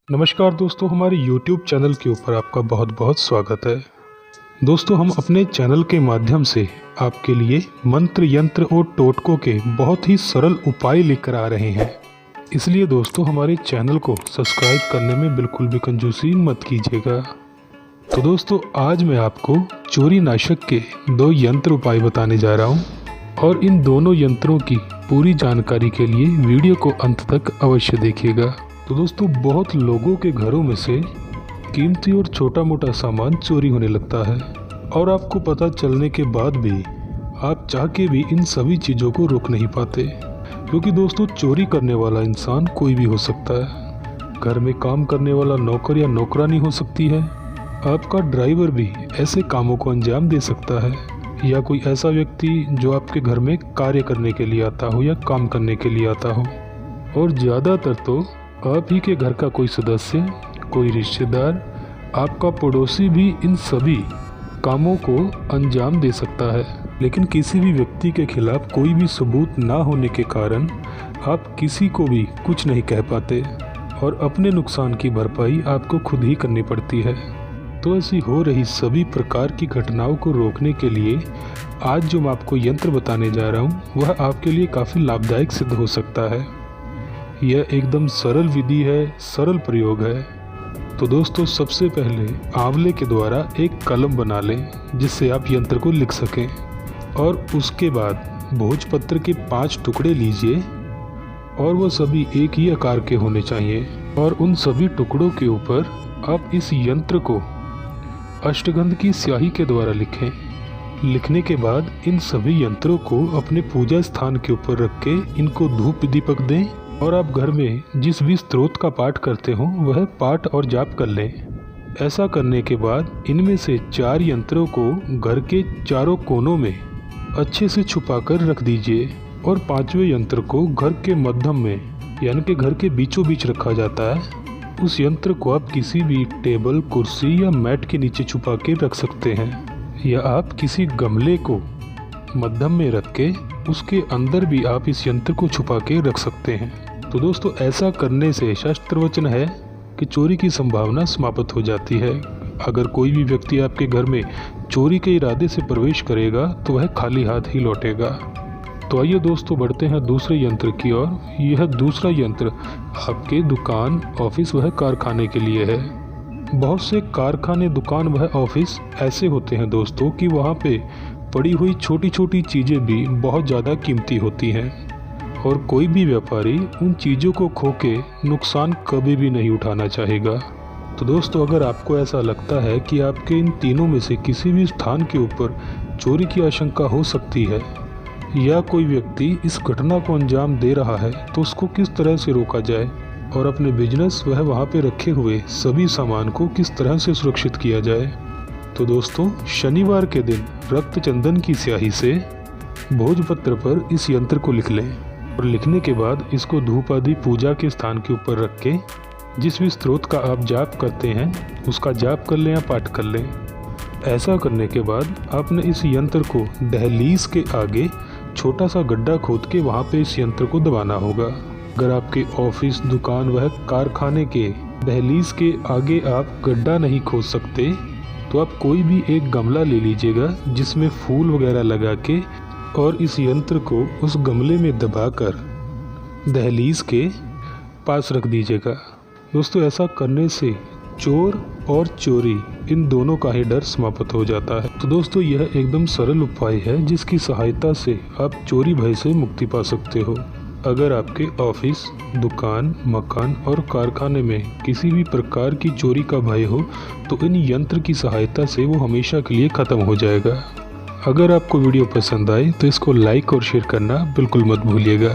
नमस्कार दोस्तों, हमारे YouTube चैनल के ऊपर आपका बहुत बहुत स्वागत है। दोस्तों, हम अपने चैनल के माध्यम से आपके लिए मंत्र यंत्र और टोटकों के बहुत ही सरल उपाय लेकर आ रहे हैं। इसलिए दोस्तों, हमारे चैनल को सब्सक्राइब करने में बिल्कुल भी कंजूसी मत कीजिएगा। तो दोस्तों, आज मैं आपको चोरी नाशक के 2 यंत्र उपाय बताने जा रहा हूँ और इन दोनों यंत्रों की पूरी जानकारी के लिए वीडियो को अंत तक अवश्य देखिएगा। तो दोस्तों, बहुत लोगों के घरों में से कीमती और छोटा मोटा सामान चोरी होने लगता है और आपको पता चलने के बाद भी आप चाह के भी इन सभी चीज़ों को रोक नहीं पाते, क्योंकि दोस्तों चोरी करने वाला इंसान कोई भी हो सकता है। घर में काम करने वाला नौकर या नौकरानी हो सकती है, आपका ड्राइवर भी ऐसे कामों को अंजाम दे सकता है, या कोई ऐसा व्यक्ति जो आपके घर में कार्य करने के लिए आता हो या काम करने के लिए आता हो, और ज़्यादातर तो आप ही के घर का कोई सदस्य, कोई रिश्तेदार, आपका पड़ोसी भी इन सभी कामों को अंजाम दे सकता है। लेकिन किसी भी व्यक्ति के खिलाफ कोई भी सबूत ना होने के कारण आप किसी को भी कुछ नहीं कह पाते और अपने नुकसान की भरपाई आपको खुद ही करनी पड़ती है। तो ऐसी हो रही सभी प्रकार की घटनाओं को रोकने के लिए आज जो मैं आपको यंत्र बताने जा रहा हूँ वह आपके लिए काफ़ी लाभदायक सिद्ध हो सकता है। यह एकदम सरल विधि है, सरल प्रयोग है। तो दोस्तों, सबसे पहले आंवले के द्वारा एक कलम बना लें जिससे आप यंत्र को लिख सकें, और उसके बाद भोजपत्र के 5 टुकड़े लीजिए और वो सभी एक ही आकार के होने चाहिए, और उन सभी टुकड़ों के ऊपर आप इस यंत्र को अष्टगंध की स्याही के द्वारा लिखें। लिखने के बाद इन सभी यंत्रों को अपने पूजा स्थान के ऊपर रख के इनको धूप दीपक दें, और आप घर में जिस भी स्त्रोत का पाठ करते हो वह पाठ और जाप कर लें। ऐसा करने के बाद इनमें से 4 यंत्रों को घर के चारों कोनों में अच्छे से छुपाकर रख दीजिए, और 5वें यंत्र को घर के मध्यम में यानी कि घर के बीचों बीच रखा जाता है। उस यंत्र को आप किसी भी टेबल, कुर्सी या मैट के नीचे छुपा के रख सकते हैं, या आप किसी गमले को मध्यम में रख के उसके अंदर भी आप इस यंत्र को छुपा के रख सकते हैं। तो दोस्तों, ऐसा करने से शास्त्र वचन है कि चोरी की संभावना समाप्त हो जाती है। अगर कोई भी व्यक्ति आपके घर में चोरी के इरादे से प्रवेश करेगा तो वह खाली हाथ ही लौटेगा। तो आइए दोस्तों, बढ़ते हैं दूसरे यंत्र की ओर। यह दूसरा यंत्र आपके दुकान, ऑफिस वह कारखाने के लिए है। बहुत से कारखाने, दुकान वह ऑफिस ऐसे होते हैं दोस्तों कि वहाँ पे पड़ी हुई छोटी छोटी चीज़ें भी बहुत ज़्यादा कीमती होती हैं, और कोई भी व्यापारी उन चीज़ों को खो के नुकसान कभी भी नहीं उठाना चाहेगा। तो दोस्तों, अगर आपको ऐसा लगता है कि आपके इन तीनों में से किसी भी स्थान के ऊपर चोरी की आशंका हो सकती है, या कोई व्यक्ति इस घटना को अंजाम दे रहा है, तो उसको किस तरह से रोका जाए और अपने बिजनेस वह वहाँ पे रखे हुए सभी सामान को किस तरह से सुरक्षित किया जाए, तो दोस्तों, शनिवार के दिन रक्त चंदन की स्याही से भोजपत्र पर इस यंत्र को लिख लें, और लिखने के बाद इसको धूप आदि पूजा के स्थान के ऊपर रख के जिस भी स्त्रोत का आप जाप करते हैं उसका जाप कर लें या पाठ कर लें। ऐसा करने के बाद आपने इस यंत्र को दहलीज के आगे छोटा सा गड्ढा खोद के वहाँ पे इस यंत्र को दबाना होगा। अगर आपके ऑफिस, दुकान वह कारखाने के दहलीज के आगे आप गड्ढा नहीं खोद सकते, तो आप कोई भी एक गमला ले लीजिएगा जिसमें फूल वगैरह लगा के, और इस यंत्र को उस गमले में दबाकर दहलीज के पास रख दीजिएगा। दोस्तों, ऐसा करने से चोर और चोरी इन दोनों का ही डर समाप्त हो जाता है। तो दोस्तों, यह एकदम सरल उपाय है जिसकी सहायता से आप चोरी भय से मुक्ति पा सकते हो। अगर आपके ऑफिस, दुकान, मकान और कारखाने में किसी भी प्रकार की चोरी का भय हो तो इन यंत्र की सहायता से वो हमेशा के लिए ख़त्म हो जाएगा। अगर आपको वीडियो पसंद आए तो इसको लाइक और शेयर करना बिल्कुल मत भूलिएगा।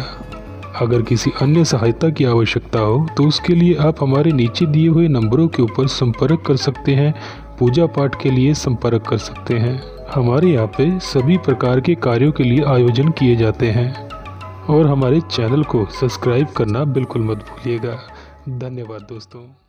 अगर किसी अन्य सहायता की आवश्यकता हो तो उसके लिए आप हमारे नीचे दिए हुए नंबरों के ऊपर संपर्क कर सकते हैं, पूजा पाठ के लिए संपर्क कर सकते हैं। हमारे यहाँ पे सभी प्रकार के कार्यों के लिए आयोजन किए जाते हैं, और हमारे चैनल को सब्सक्राइब करना बिल्कुल मत भूलिएगा। धन्यवाद दोस्तों।